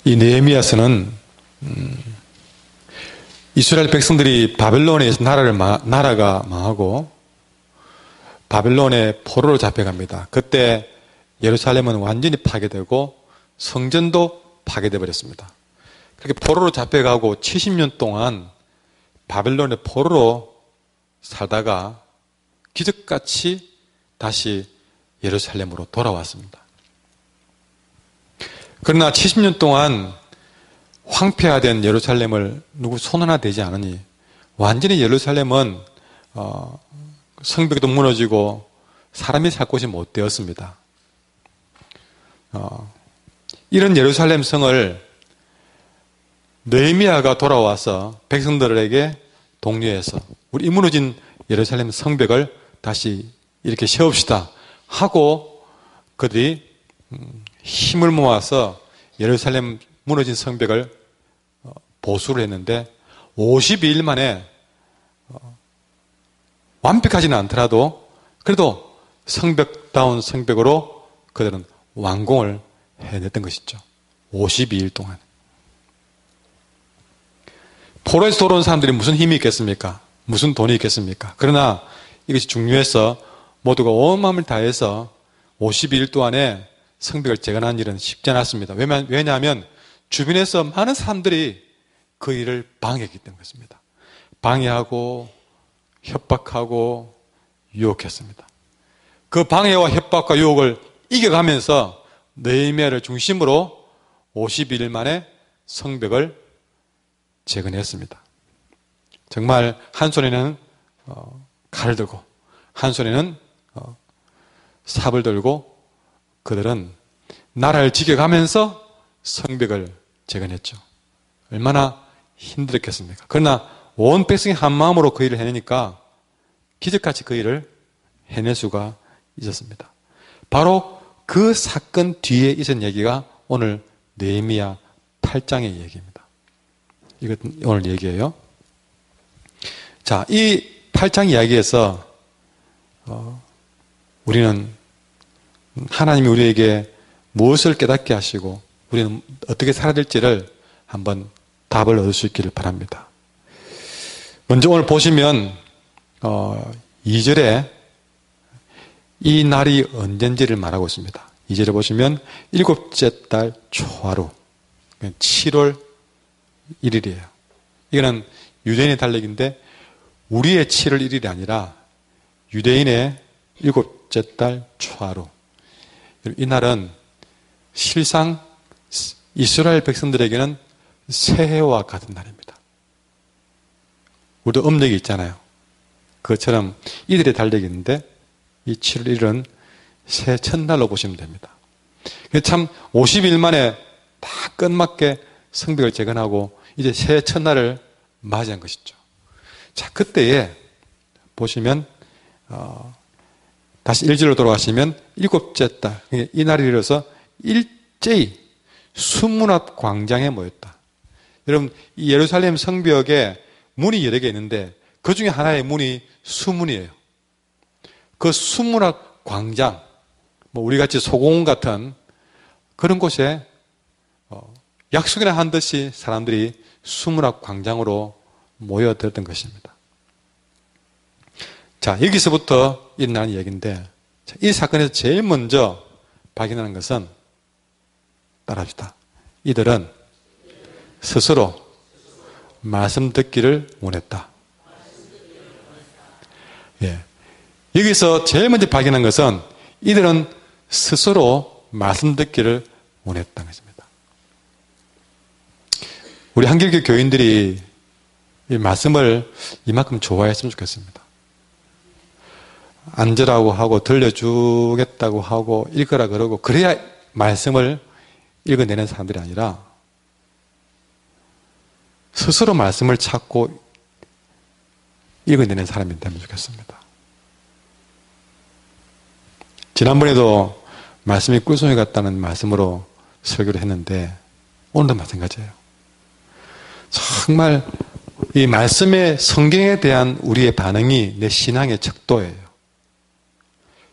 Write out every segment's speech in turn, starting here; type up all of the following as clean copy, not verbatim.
이 느헤미야서는 이스라엘 백성들이 바벨론에 의해서 나라가 망하고 바벨론의 포로로 잡혀갑니다. 그때 예루살렘은 완전히 파괴되고 성전도 파괴돼 버렸습니다. 그렇게 포로로 잡혀가고 70년 동안 바벨론의 포로로 살다가 기적같이 다시 예루살렘으로 돌아왔습니다. 그러나 70년 동안 황폐화된 예루살렘을 누구 손 하나 대지 않으니 완전히 예루살렘은 성벽도 무너지고 사람이 살 곳이 못 되었습니다. 이런 예루살렘 성을 느헤미야가 돌아와서 백성들에게 독려해서 우리 이 무너진 예루살렘 성벽을 다시 이렇게 세웁시다 하고 그들이 힘을 모아서 예루살렘 무너진 성벽을 보수를 했는데 52일 만에 완벽하지는 않더라도 그래도 성벽다운 성벽으로 그들은 완공을 해냈던 것이죠. 52일 동안. 포로에서 돌아온 사람들이 무슨 힘이 있겠습니까? 무슨 돈이 있겠습니까? 그러나 이것이 중요해서 모두가 온 마음을 다해서 52일 동안에 성벽을 재건하는 일은 쉽지 않았습니다. 왜냐하면 주변에서 많은 사람들이 그 일을 방해했기 때문입니다. 방해하고 협박하고 유혹했습니다. 그 방해와 협박과 유혹을 이겨가면서 느헤미야를 중심으로 52일 만에 성벽을 재건했습니다. 정말 한 손에는 칼을 들고 한 손에는 삽을 들고 그들은 나라를 지켜가면서 성벽을 재건했죠. 얼마나 힘들었겠습니까? 그러나 온 백성이 한 마음으로 그 일을 해내니까 기적같이 그 일을 해낼 수가 있었습니다. 바로 그 사건 뒤에 있은 얘기가 오늘 느헤미야 8장의 얘기입니다. 이것은 오늘 얘기예요. 자, 이 8장 이야기에서 우리는 하나님이 우리에게 무엇을 깨닫게 하시고 우리는 어떻게 살아야 될지를 한번 답을 얻을 수 있기를 바랍니다. 먼저 오늘 보시면 2절에 이 날이 언젠지를 말하고 있습니다. 2절에 보시면 일곱째 달 초하루 7월 1일이에요. 이거는 유대인의 달력인데 우리의 7월 1일이 아니라 유대인의 일곱째 달 초하루. 이 날은 실상 이스라엘 백성들에게는 새해와 같은 날입니다. 우리도 음력이 있잖아요. 그것처럼 이들의 달력이 있는데 이 7월 1일은 새해 첫날로 보시면 됩니다. 참 50일 만에 다 끝맞게 성벽을 재건하고 이제 새해 첫날을 맞이한 것이죠. 자, 그때에 보시면 다시 1절로 돌아가시면 일곱째 달, 이 날이 이르러서 일제히 수문 앞 광장에 모였다. 여러분, 이 예루살렘 성벽에 문이 여러 개 있는데 그 중에 하나의 문이 수문이에요. 그 수문 앞 광장, 우리같이 소공원 같은 그런 곳에 약속이나 한 듯이 사람들이 수문 앞 광장으로 모여들었던 것입니다. 자, 여기서부터 일어나는 얘기인데 이 사건에서 제일 먼저 발견하는 것은 따라합시다. 이들은 스스로 말씀 듣기를 원했다. 예. 여기서 제일 먼저 발견한 것은 이들은 스스로 말씀 듣기를 원했다는 것입니다. 우리 한길교 교인들이 이 말씀을 이만큼 좋아했으면 좋겠습니다. 앉으라고 하고 들려주겠다고 하고 읽으라 그러고 그래야 말씀을 읽어내는 사람들이 아니라 스스로 말씀을 찾고 읽어내는 사람이 되면 좋겠습니다. 지난번에도 말씀이 꿀송이 같다는 말씀으로 설교를 했는데 오늘도 마찬가지예요. 정말 이 말씀의 성경에 대한 우리의 반응이 내 신앙의 척도예요.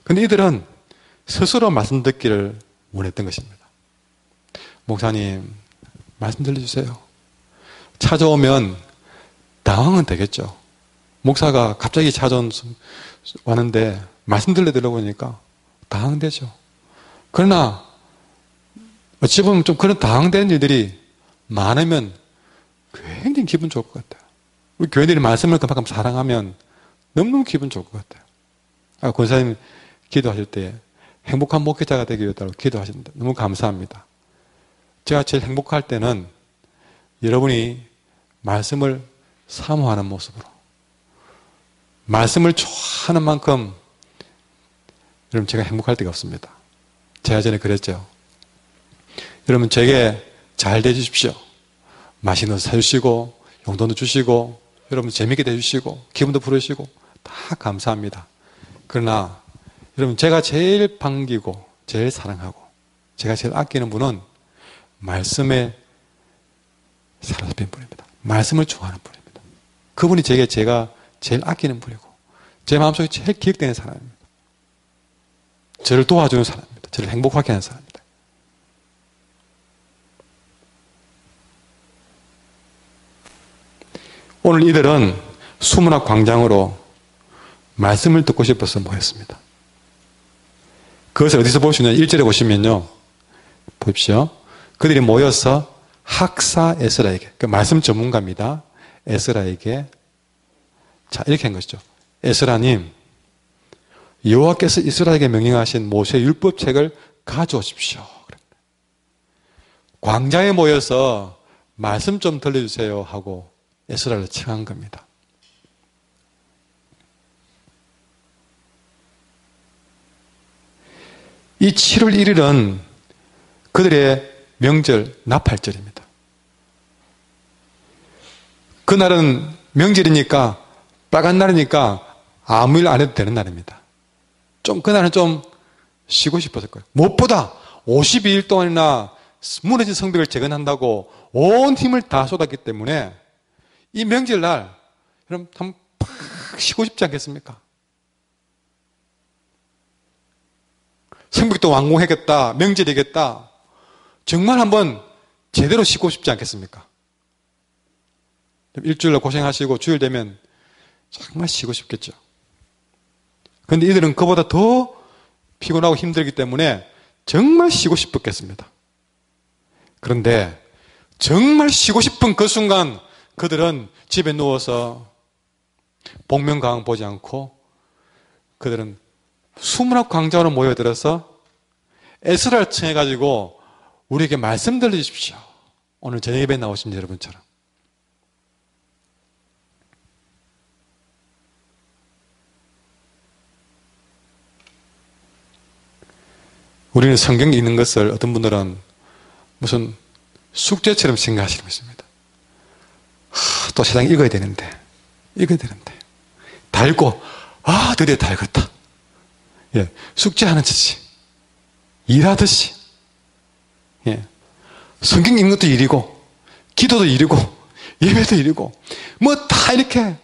근데 이들은 스스로 말씀 듣기를 원했던 것입니다. 목사님, 말씀 들려주세요. 찾아오면 당황은 되겠죠. 목사가 갑자기 왔는데 말씀 들려보니까 당황되죠. 그러나 어찌 보면 좀 그런 당황되는 일들이 많으면 굉장히 기분 좋을 것 같아요. 우리 교회들이 말씀을 그만큼 사랑하면 너무너무 기분 좋을 것 같아요. 권사님 기도하실 때 행복한 목회자가 되기 위해서 기도하신다. 너무 감사합니다. 제가 제일 행복할 때는 여러분이 말씀을 사모하는 모습으로, 말씀을 좋아하는 만큼 여러분 제가 행복할 때가 없습니다. 제가 전에 그랬죠. 여러분 제게 잘 되주십시오. 맛있는 거 사주시고 용돈도 주시고 여러분 재밌게 대주시고 기분도 풀으시고 다 감사합니다. 그러나 여러분 제가 제일 반기고 제일 사랑하고 제가 제일 아끼는 분은 말씀에 사로잡힌 분입니다. 말씀을 좋아하는 분입니다. 그분이 제가 제일 아끼는 분이고 제 마음속에 제일 기억되는 사람입니다. 저를 도와주는 사람입니다. 저를 행복하게 하는 사람입니다. 오늘 이들은 수문학 광장으로 말씀을 듣고 싶어서 모였습니다. 그것을 어디서 볼 수 있냐? 1절에 보시면요. 보십시오. 그들이 모여서 학사 에스라에게, 그 말씀 전문가입니다. 에스라에게 자 이렇게 한 것이죠. 에스라님, 여호와께서 이스라엘에게 명령하신 모세의 율법책을 가져오십시오. 광장에 모여서 말씀 좀 들려주세요 하고 에스라를 청한 겁니다. 이 7월 1일은 그들의 명절 나팔절입니다. 그날은 명절이니까 빨간 날이니까 아무 일 안 해도 되는 날입니다. 그날은 좀 쉬고 싶었을 거예요. 무엇보다 52일 동안이나 무너진 성벽을 재건한다고 온 힘을 다 쏟았기 때문에 이 명절날 여러분 한번 팍 쉬고 싶지 않겠습니까? 성벽도 완공하겠다, 명절이겠다. 정말 한번 제대로 쉬고 싶지 않겠습니까? 일주일로 고생하시고 주일 되면 정말 쉬고 싶겠죠. 그런데 이들은 그보다 더 피곤하고 힘들기 때문에 정말 쉬고 싶었겠습니다. 그런데 정말 쉬고 싶은 그 순간 그들은 집에 누워서 복면가왕 보지 않고 그들은 수문학 광장으로 모여들어서 에스라를 청해가지고 우리에게 말씀 들려주십시오. 오늘 저녁 예배에 나오신 여러분처럼. 우리는 성경 읽는 것을 어떤 분들은 무슨 숙제처럼 생각하시는 것입니다. 또 세상 읽어야 되는데 다 읽고 드디어 다 읽었다. 예, 숙제하는 듯이 일하듯이 성경 읽는 것도 일이고 기도도 일이고 예배도 일이고 뭐 다 이렇게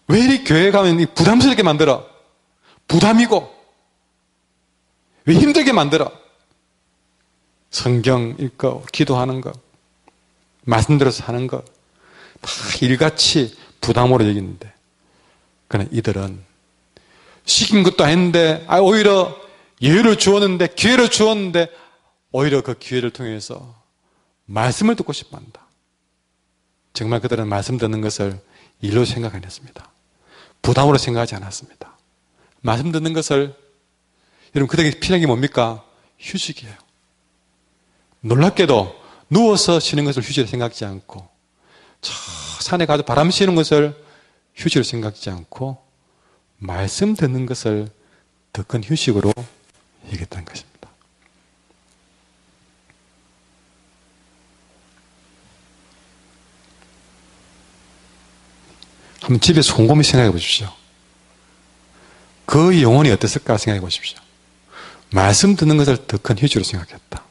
왜 이리 교회 가면 부담스럽게 만들어? 부담이고 왜 힘들게 만들어? 성경 읽고 기도하는 거 말씀 들어서 하는 거 다 일같이 부담으로 여기는데 그러나 이들은 시킨 것도 아닌데 오히려 예외를 주었는데 기회를 주었는데 오히려 그 기회를 통해서 말씀을 듣고 싶어 한다. 정말 그들은 말씀 듣는 것을 일로 생각 안 했습니다. 부담으로 생각하지 않았습니다. 말씀 듣는 것을 여러분 그들에게 필요한 게 뭡니까? 휴식이에요. 놀랍게도 누워서 쉬는 것을 휴식으로 생각지 않고 저 산에 가서 바람 쐬는 것을 휴식으로 생각지 않고 말씀 듣는 것을 더 큰 휴식으로 얘기했다는 것입니다. 한번 집에서 곰곰이 생각해 보십시오. 그 영혼이 어땠을까 생각해 보십시오. 말씀 듣는 것을 더 큰 휴식으로 생각했다.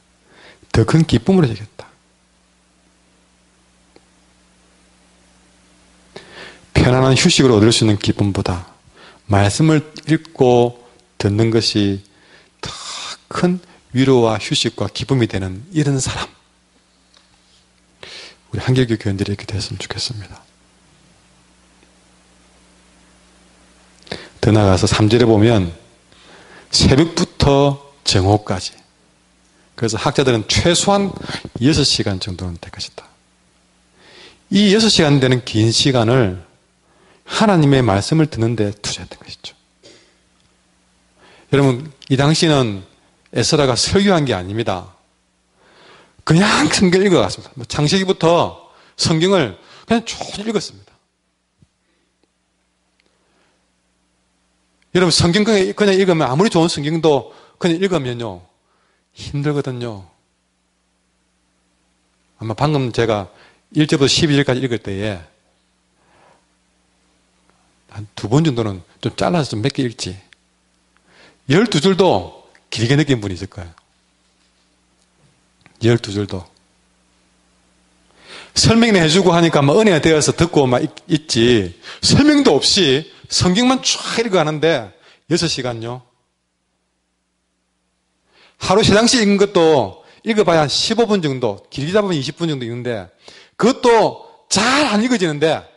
더 큰 기쁨으로 얘기했다. 편안한 휴식을 얻을 수 있는 기쁨보다 말씀을 읽고 듣는 것이 더 큰 위로와 휴식과 기쁨이 되는 이런 사람. 우리 한길교 교인들이 이렇게 됐으면 좋겠습니다. 더 나아가서 3절에 보면 새벽부터 정오까지. 그래서 학자들은 최소한 6시간 정도는 될 것이다. 이 6시간 되는 긴 시간을 하나님의 말씀을 듣는데 투자했던 것이죠. 여러분, 이 당시는 에스라가 설교한 게 아닙니다. 그냥 성경을 읽어갔습니다. 창세기부터 성경을 그냥 쭉 읽었습니다. 여러분, 성경 그냥 읽으면 아무리 좋은 성경도 그냥 읽으면요, 힘들거든요. 아마 방금 제가 1절부터 12절까지 읽을 때에 한 2번 정도는 좀 잘라서 좀 몇 개 읽지. 12줄도 길게 느낀 분이 있을 거예요. 12줄도. 설명을 해주고 하니까 막 은혜가 되어서 듣고 막 있지. 설명도 없이 성경만 쫙 읽어가는데 6시간요. 하루 3장씩 읽은 것도 읽어봐야 한 15분 정도, 길게 잡으면 20분 정도 읽는데 그것도 잘 안 읽어지는데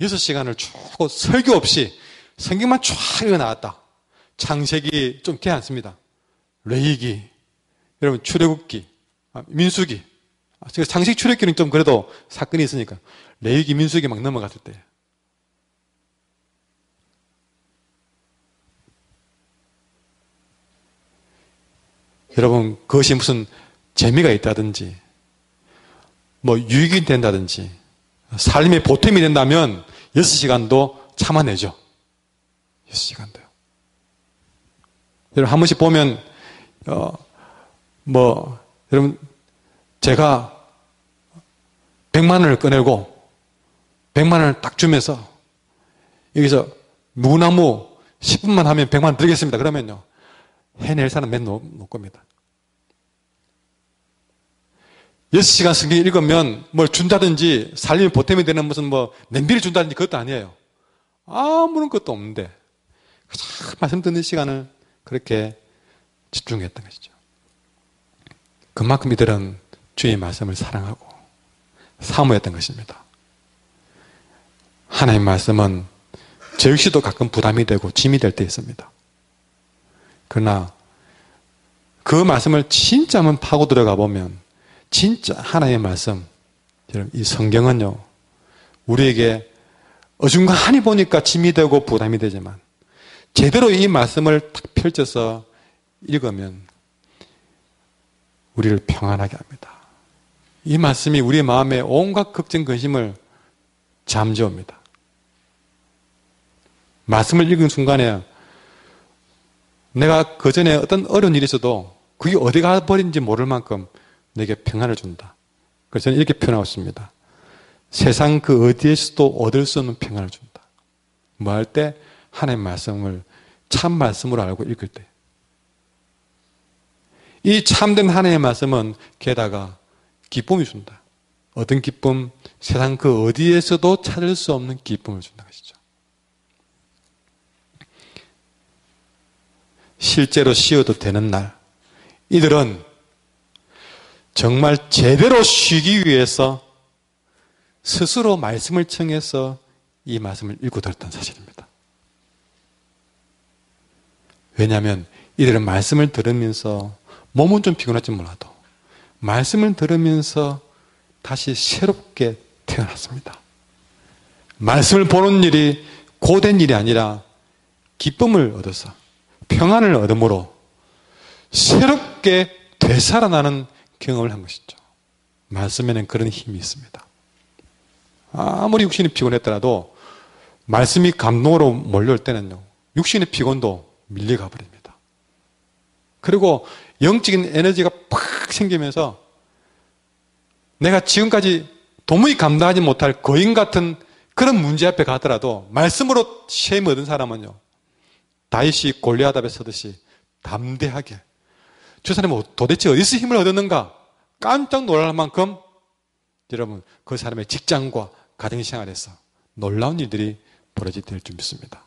6시간을 쭉 설교 없이 성경만 쫙 읽어 나왔다. 창세기 좀 괜찮습니다. 레위기, 여러분 출애굽기, 민수기. 제가 창세기 출애굽기는 좀 그래도 사건이 있으니까 레위기, 민수기 막 넘어갔을 때. 여러분, 그것이 무슨 재미가 있다든지, 뭐 유익이 된다든지, 삶의 보탬이 된다면 6시간도 참아내죠. 6시간도요. 여러분, 한 번씩 보면, 여러분, 제가 100만 원을 꺼내고, 100만 원을 딱 주면서, 여기서 무나무 10분만 하면 100만 원 드리겠습니다. 그러면요, 해낼 사람 맨 놓을 겁니다. 6시간 성경 읽으면 뭘 준다든지 살림에 보탬이 되는 무슨 뭐 냄비를 준다든지 그것도 아니에요. 아무런 것도 없는데 말씀 듣는 시간을 그렇게 집중했던 것이죠. 그만큼 이들은 주의 말씀을 사랑하고 사모했던 것입니다. 하나님의 말씀은 저 역시도 가끔 부담이 되고 짐이 될 때 있습니다. 그러나 그 말씀을 진짜 한번 파고 들어가 보면 진짜 하나님의 말씀, 여러분, 이 성경은요, 우리에게 어중간하니 보니까 짐이 되고 부담이 되지만 제대로 이 말씀을 딱 펼쳐서 읽으면 우리를 평안하게 합니다. 이 말씀이 우리의 마음에 온갖 걱정, 근심을 잠재웁니다. 말씀을 읽은 순간에 내가 그 전에 어떤 어려운 일이 있어도 그게 어디 가버린지 모를 만큼 내게 평안을 준다. 그래서 저는 이렇게 표현하고 있습니다. 세상 그 어디에서도 얻을 수 없는 평안을 준다. 뭐 할 때? 하나님의 말씀을 참 말씀으로 알고 읽을 때. 이 참된 하나님의 말씀은 게다가 기쁨이 준다. 어떤 기쁨? 세상 그 어디에서도 찾을 수 없는 기쁨을 준다 것이죠. 실제로 쉬어도 되는 날, 이들은 정말 제대로 쉬기 위해서 스스로 말씀을 청해서 이 말씀을 읽고 들었던 사실입니다. 왜냐하면 이들은 말씀을 들으면서 몸은 좀 피곤할지 몰라도 말씀을 들으면서 다시 새롭게 태어났습니다. 말씀을 보는 일이 고된 일이 아니라 기쁨을 얻어서 평안을 얻음으로 새롭게 되살아나는 경험을 한 것이죠. 말씀에는 그런 힘이 있습니다. 아무리 육신이 피곤했더라도 말씀이 감동으로 몰려올 때는요, 육신의 피곤도 밀려가 버립니다. 그리고 영적인 에너지가 팍 생기면서 내가 지금까지 도무지 감당하지 못할 거인 같은 그런 문제 앞에 가더라도 말씀으로 시험을 얻은 사람은요, 다윗이 골리앗 앞에 서듯이 담대하게, 저 사람은 도대체 어디서 힘을 얻었는가 깜짝 놀랄 만큼 여러분 그 사람의 직장과 가정생활에서 놀라운 일들이 벌어질 줄 믿습니다.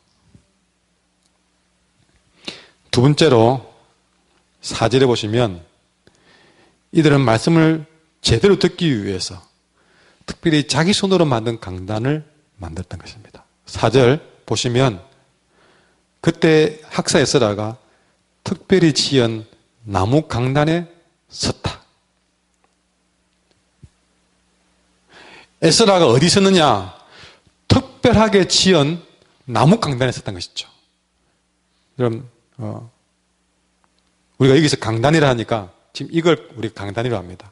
두 번째로 4절에 보시면 이들은 말씀을 제대로 듣기 위해서 특별히 자기 손으로 만든 강단을 만들었던 것입니다. 4절 보시면 그때 학사 에스라가 특별히 지은 나무 강단에 섰다. 에스라가 어디 섰느냐? 특별하게 지은 나무 강단에 섰던 것이죠. 그럼 우리가 여기서 강단이라 하니까 지금 이걸 우리가 강단이라고 합니다.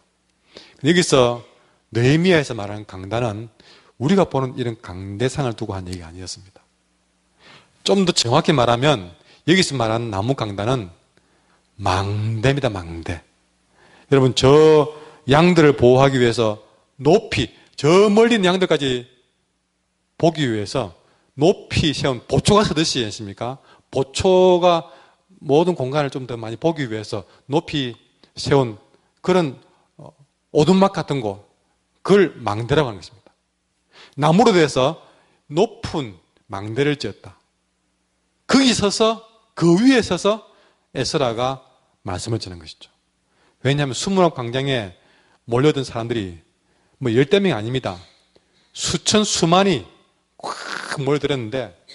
여기서 느헤미야에서 말하는 강단은 우리가 보는 이런 강대상을 두고 한 얘기가 아니었습니다. 좀 더 정확히 말하면 여기서 말하는 나무 강단은 망대입니다. 망대. 여러분 저 양들을 보호하기 위해서 높이 저 멀리 있는 양들까지 보기 위해서 높이 세운 보초가 서듯이 했습니까? 보초가 모든 공간을 좀 더 많이 보기 위해서 높이 세운 그런 오두막 같은 곳, 그걸 망대라고 하는 것입니다. 나무로 돼서 높은 망대를 지었다. 거기 서서 그 위에 서서 에스라가 말씀을 전한 것이죠. 왜냐하면 수문학 광장에 몰려든 사람들이 뭐 열댓 명이 아닙니다. 수천 수만이 꽉 몰려들었는데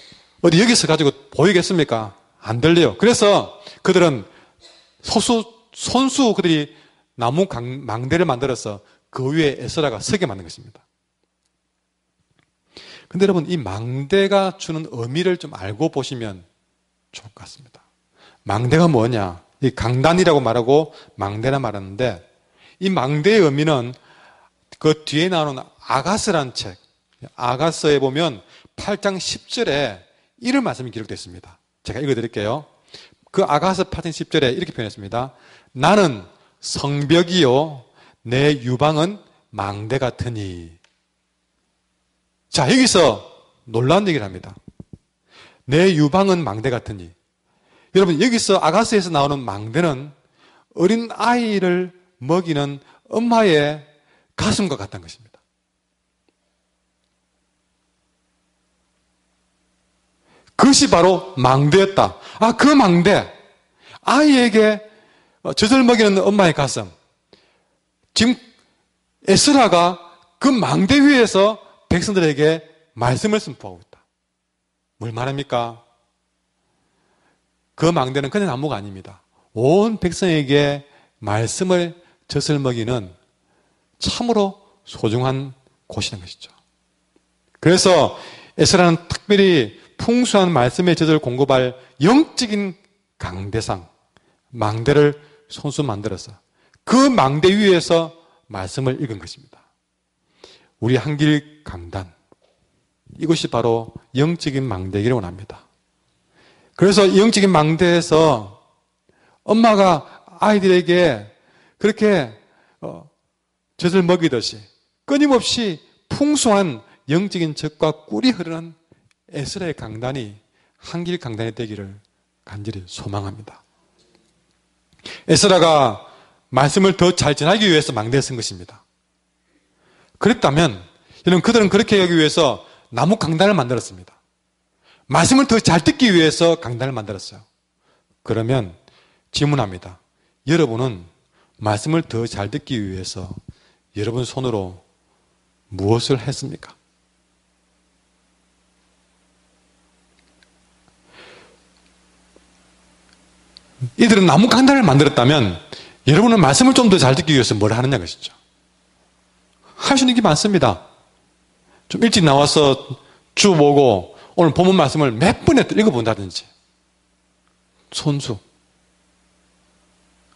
어디 여기서 가지고 보이겠습니까? 안 들려요. 그래서 그들은 손수 그들이 나무 망대를 만들어서 그 위에 에스라가 서게 만든 것입니다. 근데 여러분 이 망대가 주는 의미를 좀 알고 보시면 좋을 것 같습니다. 망대가 뭐냐? 이 강단이라고 말하고 망대라 말하는데 이 망대의 의미는 그 뒤에 나오는 아가스라는 책, 아가서에 보면 8장 10절에 이런 말씀이 기록되어 있습니다. 제가 읽어드릴게요. 그 아가서 8장 10절에 이렇게 표현했습니다. 나는 성벽이요 내 유방은 망대 같으니. 자, 여기서 놀라운 얘기를 합니다. 내 유방은 망대 같으니. 여러분 여기서 아가서에서 나오는 망대는 어린 아이를 먹이는 엄마의 가슴과 같다는 것입니다. 그것이 바로 망대였다. 아, 그 망대. 아이에게 젖을 먹이는 엄마의 가슴. 지금 에스라가 그 망대 위에서 백성들에게 말씀을 선포하고 있다. 뭘 말합니까? 그 망대는 그냥 나무가 아닙니다. 온 백성에게 말씀을 젖을 먹이는 참으로 소중한 곳이라는 것이죠. 그래서 에스라는 특별히 풍수한 말씀의 젖을 공급할 영적인 강대상, 망대를 손수 만들어서 그 망대 위에서 말씀을 읽은 것입니다. 우리 한길 강단, 이것이 바로 영적인 망대이기를 원합니다. 그래서 이 영적인 망대에서 엄마가 아이들에게 그렇게 젖을 먹이듯이 끊임없이 풍성한 영적인 젖과 꿀이 흐르는 에스라의 강단이 한길 강단이 되기를 간절히 소망합니다. 에스라가 말씀을 더 잘 전하기 위해서 망대에 쓴 것입니다. 그랬다면 여러분 그들은 그렇게 하기 위해서 나무 강단을 만들었습니다. 말씀을 더 잘 듣기 위해서 강단을 만들었어요. 그러면 질문합니다. 여러분은 말씀을 더 잘 듣기 위해서 여러분 손으로 무엇을 했습니까? 이들은 나무 강단을 만들었다면 여러분은 말씀을 좀 더 잘 듣기 위해서 뭘 하느냐 것이죠. 할 수 있는 게 많습니다. 좀 일찍 나와서 주 보고 오늘 본문 말씀을 몇 번에 읽어본다든지 손수.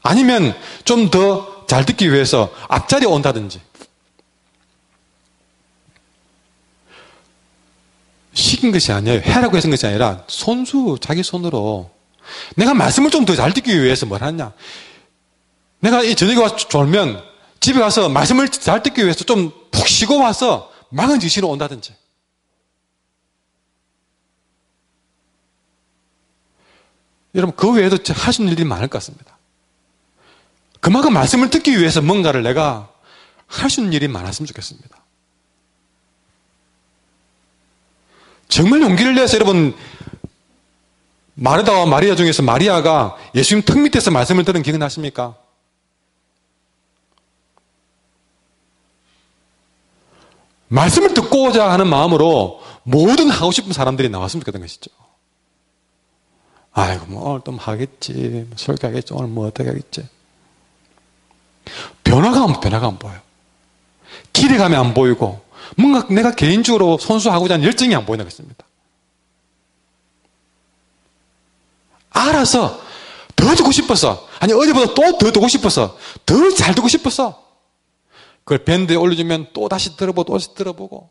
아니면 좀 더 잘 듣기 위해서 앞자리에 온다든지. 시킨 것이 아니에요. 해라고 해서 것이 아니라 손수 자기 손으로 내가 말씀을 좀 더 잘 듣기 위해서 뭘 하냐. 내가 이 저녁에 와서 졸면 집에 가서 말씀을 잘 듣기 위해서 좀 푹 쉬고 와서 망은 지시러 온다든지. 여러분 그 외에도 할 수 있는 일들이 많을 것 같습니다. 그만큼 말씀을 듣기 위해서 뭔가를 내가 할 수 있는 일이 많았으면 좋겠습니다. 정말 용기를 내서 여러분 마르다와 마리아 중에서 마리아가 예수님 턱 밑에서 말씀을 들은 기억나십니까? 말씀을 듣고자 하는 마음으로 뭐든 하고 싶은 사람들이 나왔으면 좋겠던 것이죠. 아이고, 뭐, 오늘 또 하겠지. 설교하겠지. 오늘 뭐 어떻게 하겠지. 변화가 안 보여요. 기대감이 안 보이고, 뭔가 내가 개인적으로 손수하고자 하는 열정이 안 보이는 것입니다. 알아서 더 듣고 싶어서, 아니, 어제보다 또 더 듣고 싶어서, 더 잘 듣고 싶어서, 그걸 밴드에 올려주면 또 다시 들어보고, 또 다시 들어보고.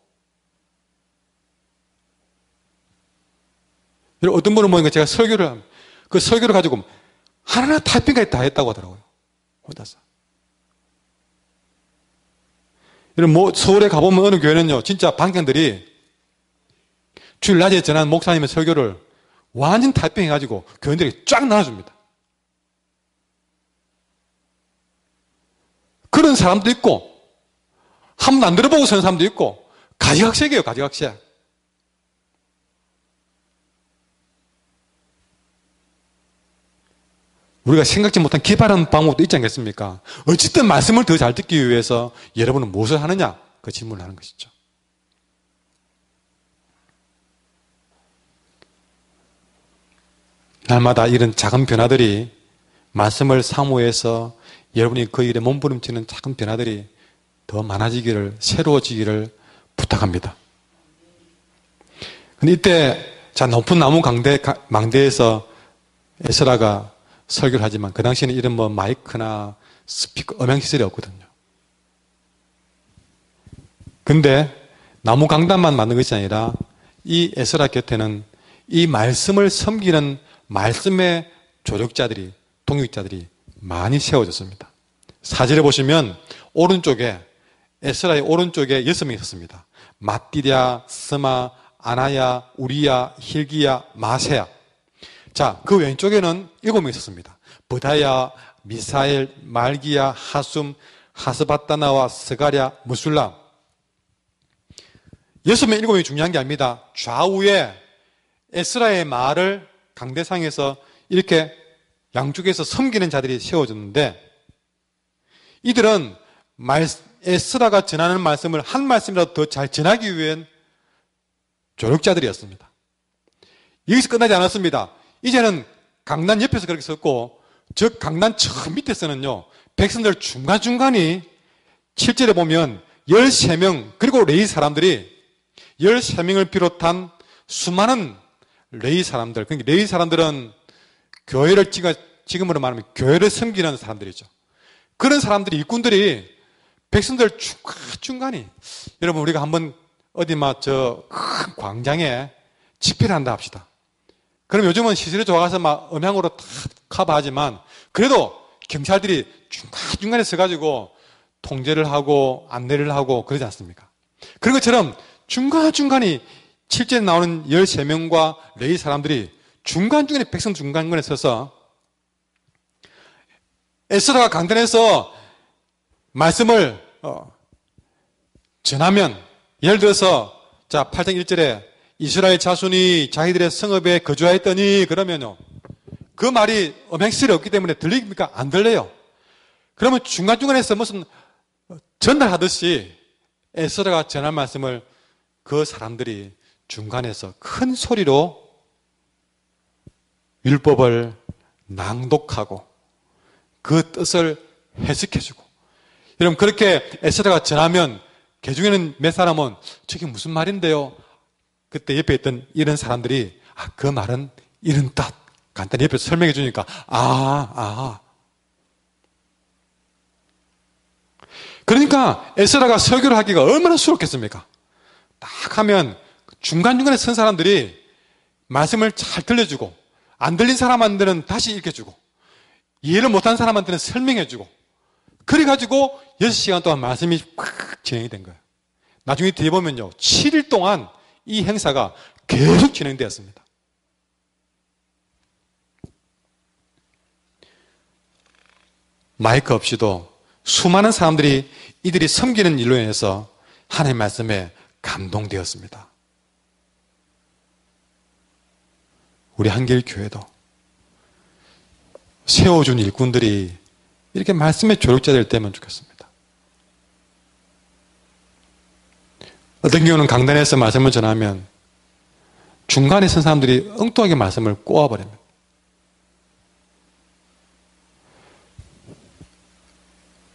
어떤 분은 보니까 제가 설교를 하면, 그 설교를 가지고 하나하나 타이핑까지 다 했다고 하더라고요. 혼자서. 이런 뭐 서울에 가보면 어느 교회는요, 진짜 방향들이 주일 낮에 전하는 목사님의 설교를 완전 타이핑 해가지고 교인들에게 쫙 나눠줍니다. 그런 사람도 있고, 한 번도 안 들어보고 서는 사람도 있고, 가지각색이에요, 가지각색. 우리가 생각지 못한 기발한 방법도 있지 않겠습니까? 어쨌든 말씀을 더 잘 듣기 위해서 여러분은 무엇을 하느냐? 그 질문을 하는 것이죠. 날마다 이런 작은 변화들이 말씀을 사모해서 여러분이 그 일에 몸부림치는 작은 변화들이 더 많아지기를, 새로워지기를 부탁합니다. 근데 이때, 자, 높은 나무 망대에서 에스라가 설교를 하지만 그 당시에는 이런 뭐 마이크나 스피커, 음향시설이 없거든요. 근데 나무 강단만 만든 것이 아니라 이 에스라 곁에는 이 말씀을 섬기는 말씀의 조력자들이, 동역자들이 많이 세워졌습니다. 사진을 보시면 오른쪽에, 에스라의 오른쪽에 6명이 있었습니다. 마띠랴, 스마, 아나야, 우리야, 힐기야, 마세야. 자, 그 왼쪽에는 7명이 있었습니다. 브다야, 미사엘, 말기야, 하숨, 하스바다나와 스가랴, 무술람. 6명, 7명이 중요한 게 아닙니다. 좌우에 에스라의 말을 강대상에서 이렇게 양쪽에서 섬기는 자들이 세워졌는데, 이들은 에스라가 전하는 말씀을 한 말씀이라도 더 잘 전하기 위한 조력자들이었습니다. 여기서 끝나지 않았습니다. 이제는 강단 옆에서 그렇게 섰고, 저 강단 저 밑에서는요, 백성들 중간중간이 7절에 보면 13명, 그리고 레위 사람들이 13명을 비롯한 수많은 레위 사람들, 그러니까 레위 사람들은 교회를 지금으로 말하면 교회를 섬기는 사람들이죠. 그런 사람들이, 일꾼들이 백성들 중간중간이, 여러분, 우리가 한번 어디 막 저 큰 광장에 집회를 한다 합시다. 그럼 요즘은 시설이 좋아서 막 음향으로 다 커버하지만, 그래도 경찰들이 중간중간에 서가지고 통제를 하고 안내를 하고 그러지 않습니까? 그런 것처럼 중간중간이 7절에 나오는 13명과 레위 사람들이 중간중간에, 백성 중간중간에 서서 에스라가 강단에서 말씀을 전하면, 예를 들어서 자 8장 1절에 이스라엘 자손이 자기들의 성읍에 거주하였더니, 그러면요, 그 말이 음향시설이 없기 때문에 들립니까? 안 들려요. 그러면 중간중간에서 무슨 전달하듯이 에스라가 전할 말씀을 그 사람들이 중간에서 큰 소리로 율법을 낭독하고 그 뜻을 해석해주고, 여러분, 그렇게 에스라가 전하면 개중에는 몇 사람은 저게 무슨 말인데요? 그때 옆에 있던 이런 사람들이 그 말은 이런 뜻, 간단히 옆에서 설명해 주니까 그러니까 에스라가 설교를 하기가 얼마나 수월했겠습니까? 딱 하면 중간중간에 선 사람들이 말씀을 잘 들려주고, 안 들린 사람한테는 다시 읽혀주고, 이해를 못한 사람한테는 설명해주고, 그래가지고 6시간 동안 말씀이 팍 진행이 된 거예요. 나중에 뒤에 보면요, 7일 동안 이 행사가 계속 진행되었습니다. 마이크 없이도 수많은 사람들이 이들이 섬기는 일로 인해서 하나님의 말씀에 감동되었습니다. 우리 한길교회도 세워준 일꾼들이 이렇게 말씀의 조력자들 되면 좋겠습니다. 어떤 경우는 강단에서 말씀을 전하면 중간에 선 사람들이 엉뚱하게 말씀을 꼬아버립니다.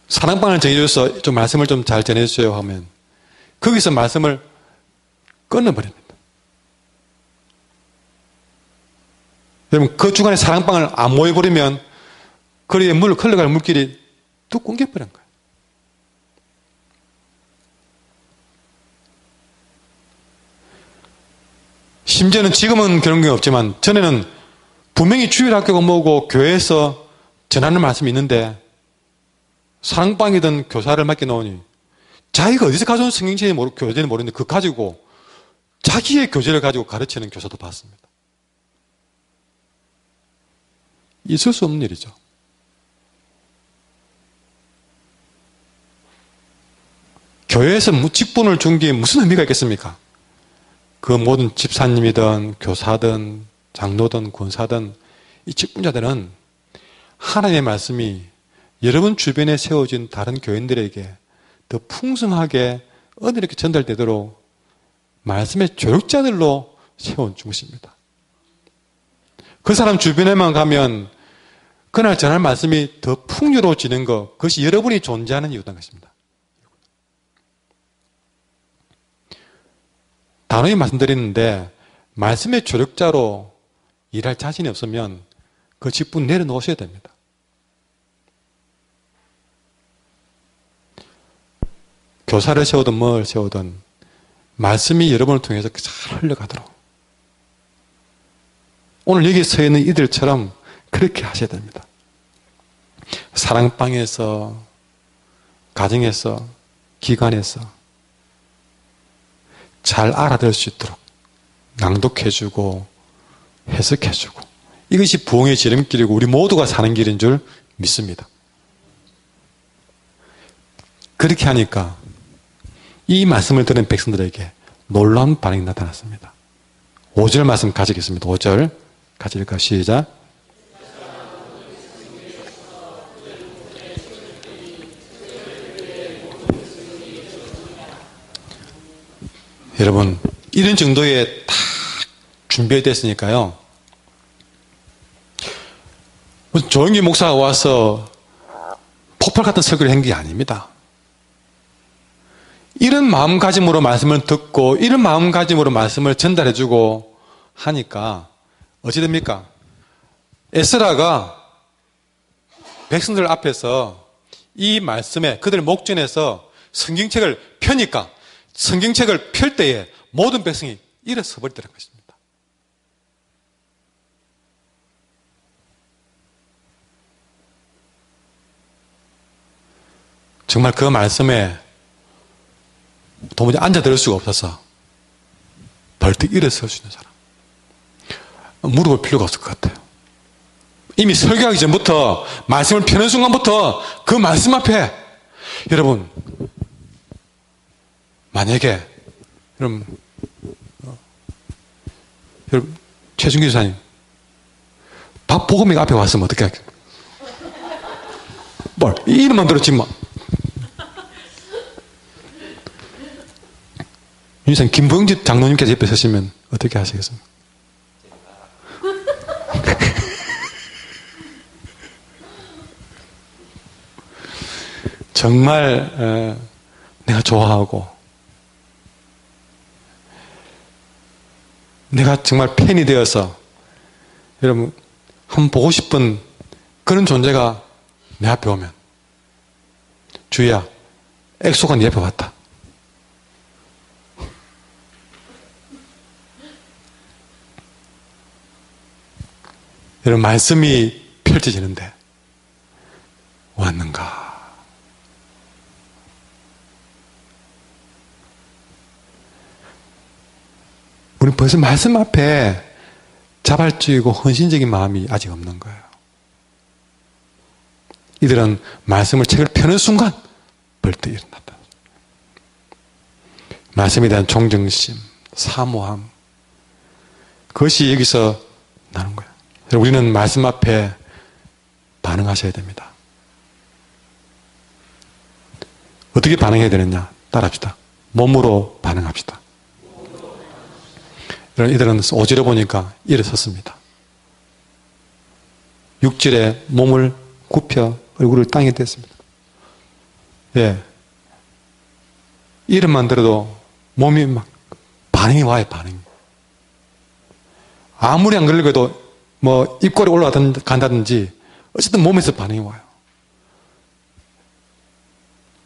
사랑방을 정해줘서 좀 말씀을 좀 잘 전해주세요 하면 거기서 말씀을 끊어버립니다. 여러분, 그 중간에 사랑방을 안 모여버리면 거리에 흘러갈 물길이 뚝 끊겨버린 거예요. 심지어는 지금은 그런 게 없지만 전에는 분명히 주일학교가 뭐고 교회에서 전하는 말씀이 있는데 사랑방이든 교사를 맡겨놓으니 자기가 어디서 가져온 성경책인지 모르고 교재는 모르는데 그거 가지고 자기의 교재를 가지고 가르치는 교사도 봤습니다. 있을 수 없는 일이죠. 교회에서 직분을 준 게 무슨 의미가 있겠습니까? 그 모든 집사님이든 교사든 장로든 권사든 이 직분자들은 하나님의 말씀이 여러분 주변에 세워진 다른 교인들에게 더 풍성하게 은혜롭게 전달되도록 말씀의 조력자들로 세워준 것입니다. 그 사람 주변에만 가면 그날 전할 말씀이 더 풍요로워지는 것, 그것이 여러분이 존재하는 이유라는 것입니다. 단호히 말씀드리는데 말씀의 조력자로 일할 자신이 없으면 그 직분 내려놓으셔야 됩니다. 교사를 세우든 뭘 세우든 말씀이 여러분을 통해서 잘 흘러가도록 오늘 여기 서 있는 이들처럼 그렇게 하셔야 됩니다. 사랑방에서, 가정에서, 기관에서 잘 알아들을 수 있도록 낭독해주고 해석해주고 이것이 부흥의 지름길이고 우리 모두가 사는 길인 줄 믿습니다. 그렇게 하니까 이 말씀을 들은 백성들에게 놀라운 반응이 나타났습니다. 5절 말씀 가지겠습니다. 5절 가질까? 시작. 여러분, 이런 정도에 다 준비됐으니까요. 무슨 조영기 목사가 와서 폭발 같은 설교를 한 게 아닙니다. 이런 마음가짐으로 말씀을 듣고 이런 마음가짐으로 말씀을 전달해주고 하니까 어찌 됩니까? 에스라가 백성들 앞에서 이 말씀에 그들 목전에서 성경책을 펴니까 성경책을 펼 때에 모든 백성이 일어서 버리더라는 것입니다. 정말 그 말씀에 도무지 앉아들을 수가 없어서 벌떡 일어설 수 있는 사람. 물어볼 필요가 없을 것 같아요. 이미 설교하기 전부터 말씀을 펴는 순간부터 그 말씀 앞에 여러분 만약에 여러분 최준기 교사님 박보검이가 앞에 왔으면 어떻게 할까요? 뭘 이름만 들었지 뭐. 윤사님 김보영지 장로님께서 옆에 서시면 어떻게 하시겠습니까? 정말 내가 좋아하고 내가 정말 팬이 되어서 여러분 한번 보고 싶은 그런 존재가 내 앞에 오면 주희야 엑소가 네 앞에 왔다. 여러분 말씀이 펼쳐지는데 왔는가? 우리 벌써 말씀 앞에 자발적이고 헌신적인 마음이 아직 없는 거예요. 이들은 말씀을 책을 펴는 순간 벌떡 일어났다. 말씀에 대한 존경심, 사모함 그것이 여기서 나는 거예요. 우리는 말씀 앞에 반응하셔야 됩니다. 어떻게 반응해야 되느냐? 따라합시다. 몸으로 반응. 반응합시다. 이들은 어지러보니까 일어섰습니다. 6절에 몸을 굽혀 얼굴을 땅에 댔습니다. 예. 이름만 들어도 몸이 막 반응이 와요, 반응이. 아무리 안 그러려고 뭐 입꼬리 올라간다든지 어쨌든 몸에서 반응이 와요.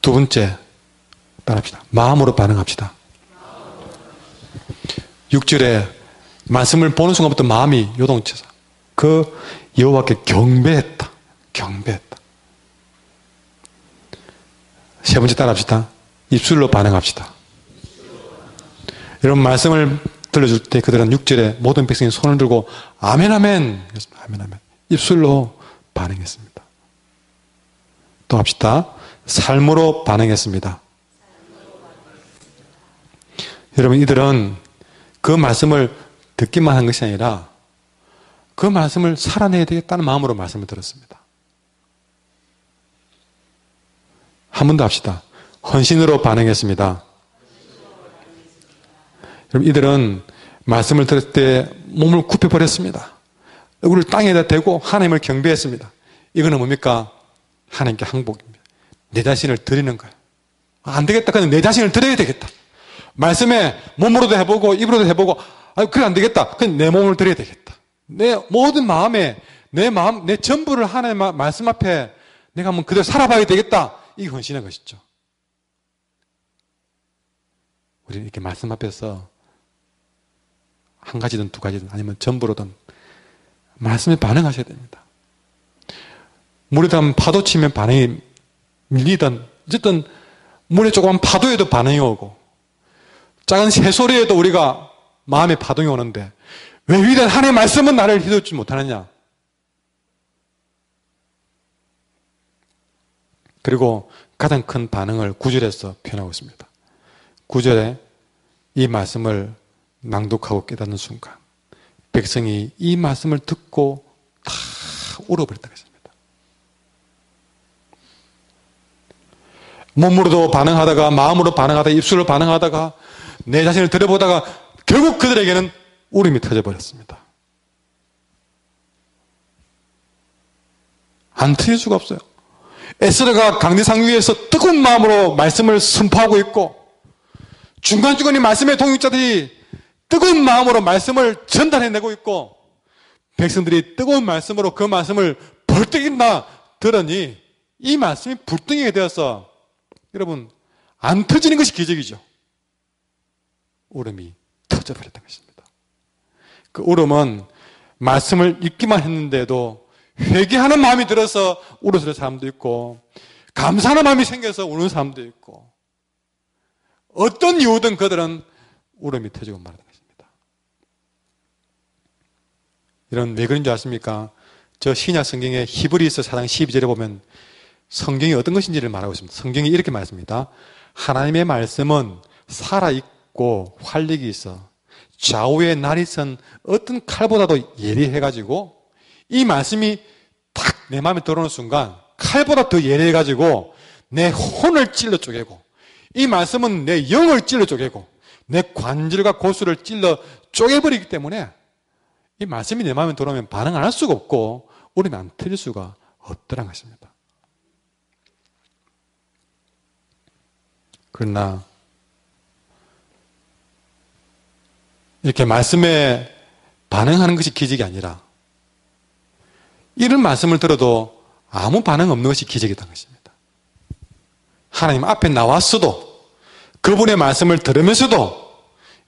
두 번째, 따라합시다. 마음으로 반응합시다. 6절에 말씀을 보는 순간부터 마음이 요동쳐서 그 여호와께 경배했다. 경배했다. 세 번째 따라합시다. 입술로 반응합시다. 여러분 말씀을 들려줄 때 그들은 6절에 모든 백성이 손을 들고 아멘 아멘 아멘 아멘 입술로 반응했습니다. 또 합시다. 삶으로 반응했습니다. 여러분 이들은 그 말씀을 듣기만 한 것이 아니라 그 말씀을 살아내야 되겠다는 마음으로 말씀을 들었습니다. 한 번 더 합시다. 헌신으로 반응했습니다. 여러분 이들은 말씀을 들을 때 몸을 굽혀버렸습니다. 얼굴을 땅에다 대고 하나님을 경배했습니다. 이거는 뭡니까? 하나님께 항복입니다. 내 자신을 드리는 거예요. 안 되겠다. 그냥 내 자신을 드려야 되겠다. 말씀에 몸으로도 해보고 입으로도 해보고 그래 안 되겠다. 그냥 내 몸을 드려야 되겠다. 내 모든 마음에 내 마음, 내 전부를 하나님의 말씀 앞에 내가 한번 그대로 살아봐야 되겠다. 이게 헌신의 것이죠. 우리는 이렇게 말씀 앞에서 한 가지든 두 가지든 아니면 전부로든 말씀에 반응하셔야 됩니다. 물에다 파도 치면 반응이 밀리든 어쨌든 물에 조그만 파도에도 반응이 오고 작은 새소리에도 우리가 마음에 파동이 오는데 왜 위대한 하나님의 말씀은 나를 휘둘지 못하느냐. 그리고 가장 큰 반응을 9절에서 표현하고 있습니다. 9절에 이 말씀을 낭독하고 깨닫는 순간 백성이 이 말씀을 듣고 다 울어버렸다고 했습니다. 몸으로도 반응하다가 마음으로 반응하다가 입술로 반응하다가 내 자신을 들여보다가 결국 그들에게는 울음이 터져버렸습니다. 안 터질 수가 없어요. 에스더가 강대상 위에서 뜨거운 마음으로 말씀을 선포하고 있고 중간중간에 말씀의 동역자들이 뜨거운 마음으로 말씀을 전달해내고 있고 백성들이 뜨거운 말씀으로 그 말씀을 벌떡이나 들으니 이 말씀이 불덩이가 되어서 여러분 안 터지는 것이 기적이죠. 울음이 터져버렸던 것입니다. 그 울음은 말씀을 읽기만 했는데도 회개하는 마음이 들어서 울어서는 사람도 있고 감사하는 마음이 생겨서 우는 사람도 있고 어떤 이유든 그들은 울음이 터지고 말하는 것입니다. 이런 왜 그런 줄 아십니까? 저 신약 성경의 히브리서 4장 12절에 보면 성경이 어떤 것인지를 말하고 있습니다. 성경이 이렇게 말했습니다. 하나님의 말씀은 살아있고 활력이 있어 좌우의 날이 선 어떤 칼보다도 예리해가지고 이 말씀이 탁 내 마음에 들어오는 순간 칼보다 더 예리해가지고 내 혼을 찔러 쪼개고 이 말씀은 내 영을 찔러 쪼개고 내 관절과 고수를 찔러 쪼개버리기 때문에 이 말씀이 내 마음에 들어오면 반응 안 할 수가 없고 울음이 안 터질 수가 없더란 것입니다. 그러나 이렇게 말씀에 반응하는 것이 기적이 아니라 이런 말씀을 들어도 아무 반응 없는 것이 기적이라는 것입니다. 하나님 앞에 나왔어도 그분의 말씀을 들으면서도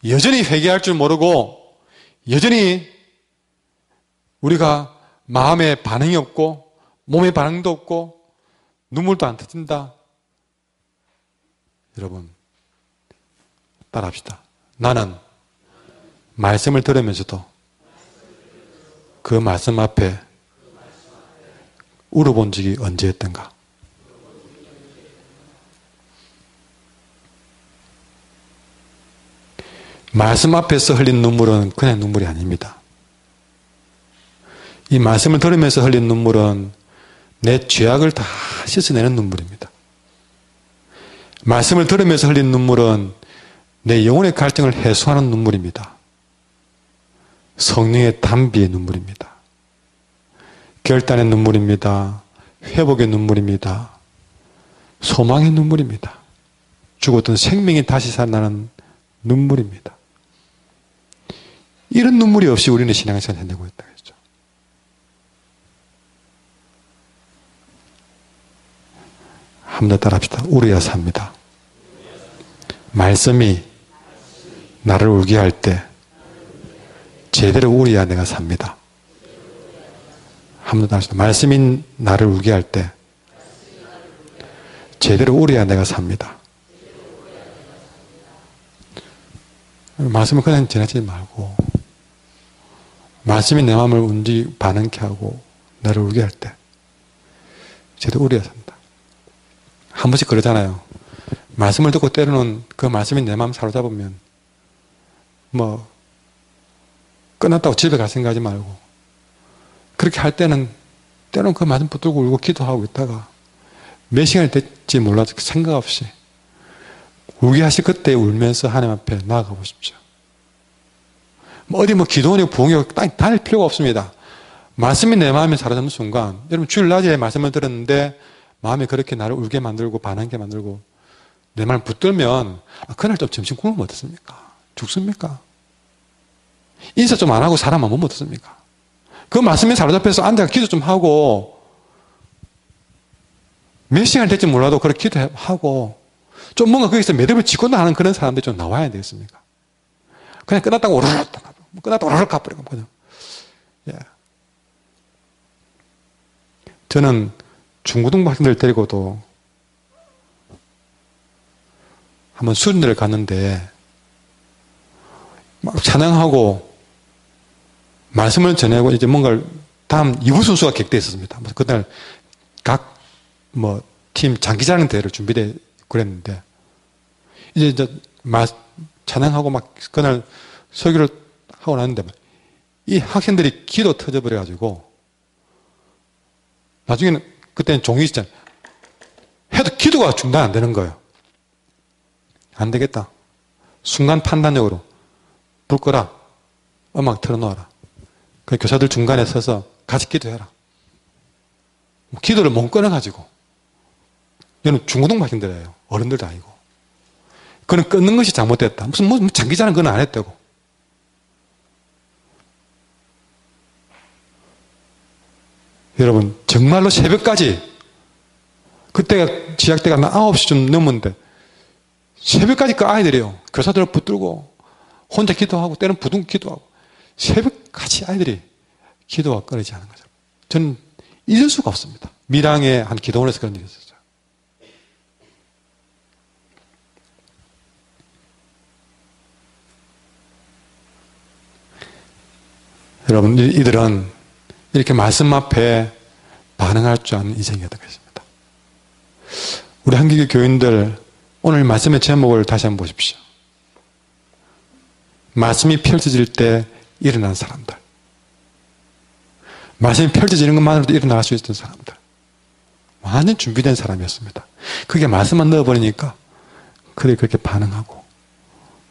여전히 회개할 줄 모르고 여전히 우리가 마음에 반응이 없고 몸에 반응도 없고 눈물도 안 터진다. 여러분 따라합시다. 나는 말씀을 들으면서도 그 말씀 앞에 울어본 적이 언제였던가? 말씀 앞에서 흘린 눈물은 그냥 눈물이 아닙니다. 이 말씀을 들으면서 흘린 눈물은 내 죄악을 다 씻어내는 눈물입니다. 말씀을 들으면서 흘린 눈물은 내 영혼의 갈증을 해소하는 눈물입니다. 성령의 담비의 눈물입니다. 결단의 눈물입니다. 회복의 눈물입니다. 소망의 눈물입니다. 죽었던 생명이 다시 살아나는 눈물입니다. 이런 눈물이 없이 우리는 신앙생활을 해내고 있다. 그랬죠. 한 번 더 따라합시다. 울어야 삽니다. 말씀이 나를 울게 할 때 제대로 울어야 내가 삽니다. 한 번 더 따라합시다. 말씀이 나를 울게 할 때 제대로 울어야 내가 삽니다. 말씀을 그냥 지나치지 말고 말씀이 내 마음을 반응케 하고 나를 울게 할 때 제대로 울어야 산다. 한 번씩 그러잖아요. 말씀을 듣고 때로는 그 말씀이 내 마음 사로잡으면 뭐 끝났다고 집에 갈 생각하지 말고 그렇게 할 때는 때로는 그 말씀 붙들고 울고 기도하고 있다가 몇 시간이 됐지 몰라도 생각 없이 울게 하실 그때 울면서 하나님 앞에 나아가 보십시오. 어디 기도원이고 부흥이고 다닐 필요가 없습니다. 말씀이 내 마음에 사로잡는 순간 여러분 주일 낮에 말씀을 들었는데 마음이 그렇게 나를 울게 만들고 반하게 만들고 내 말 붙들면 그날 좀 점심 굶으면 어떻습니까? 죽습니까? 인사 좀 안 하고 사람 안 보면 어떻습니까? 그 말씀에 사로잡혀서 앉아서 기도 좀 하고 몇 시간 될지 몰라도 그렇게 기도하고 좀 뭔가 거기서 매듭을 짓고 나가는 그런 사람들이 좀 나와야 되겠습니까? 그냥 끝났다고 오르륵 끝났다고 오르륵 가버리고 그냥. 예. 저는 중고등부 학생들 데리고도 한번 수련회를 갔는데 막 찬양하고 말씀을 전하고 이제 뭔가 다음 2부 순서가 객대에 있었습니다. 그날 각 팀 장기자랑 대회를 준비돼 그랬는데 이제 찬양하고 막 그날 설교를 하고 나는데 이 학생들이 기도 터져버려 가지고 나중에는 그때는 종이 있잖아요. 해도 기도가 중단 안 되는 거예요. 안 되겠다. 순간 판단력으로 불 꺼라. 음악 틀어놓아라. 그 교사들 중간에 서서 같이 기도해라. 기도를 못 끊어가지고 얘는 중고등부 학생들이에요. 어른들도 아니고. 그는 끊는 것이 잘못됐다. 무슨 장기자랑 그건 안 했다고. 여러분 정말로 새벽까지 그때가 지학 때가 9시쯤 넘었는데 새벽까지 그 아이들이요. 교사들을 붙들고 혼자 기도하고 때는 부둥 기도하고 새벽까지 아이들이 기도가 끊이지 않은 거죠. 저는 잊을 수가 없습니다. 밀양의 한 기도원에서 그런 일이 있었어요. 여러분 이들은 이렇게 말씀 앞에 반응할 줄 아는 인생이었던 것입니다. 우리 한국의 교인들 오늘 말씀의 제목을 다시 한번 보십시오. 말씀이 펼쳐질 때 일어난 사람들. 말씀이 펼쳐지는 것만으로도 일어날 수 있던 사람들. 완전 준비된 사람이었습니다. 그게 말씀만 넣어버리니까 그들이 그렇게 반응하고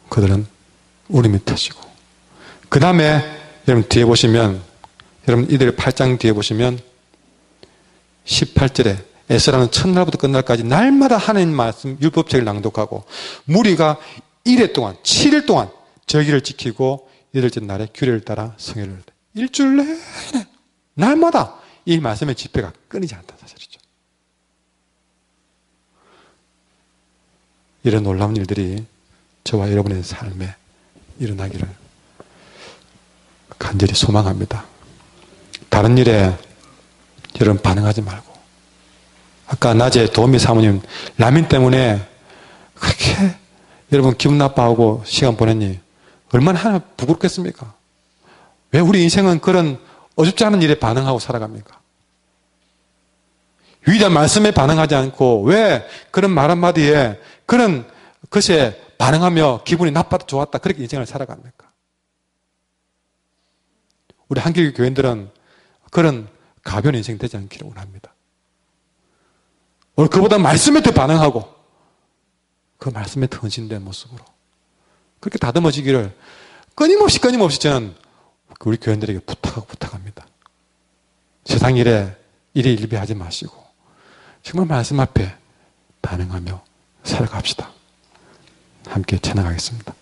그들은 울음이 터지고 그 다음에 여러분 뒤에 보시면 여러분 이들의 8장 뒤에 보시면 18절에 에스라는 첫날부터 끝날까지 날마다 하나님 말씀 율법책을 낭독하고 무리가 1회 동안 7일 동안 절기를 지키고 이들째 날에 규례를 따라 성회를 일주일 내내 날마다 이 말씀의 집회가 끊이지 않다는 사실이죠. 이런 놀라운 일들이 저와 여러분의 삶에 일어나기를 간절히 소망합니다. 다른 일에 여러분 반응하지 말고 아까 낮에 도우미 사모님 라면 때문에 그렇게 여러분 기분 나빠하고 시간 보냈니? 얼마나 하나 부끄럽겠습니까? 왜 우리 인생은 그런 어줍지 않은 일에 반응하고 살아갑니까? 위대한 말씀에 반응하지 않고 왜 그런 말 한마디에 그런 것에 반응하며 기분이 나빠도 좋았다 그렇게 인생을 살아갑니까? 우리 한국의 교인들은 그런 가벼운 인생 되지 않기를 원합니다. 오늘 그보다 말씀에 더 반응하고 그 말씀에 더 헌신된 모습으로 그렇게 다듬어지기를 끊임없이 저는 우리 교인들에게 부탁합니다. 세상 일에 일희일비하지 마시고 정말 말씀 앞에 반응하며 살아갑시다. 함께 찬양하겠습니다.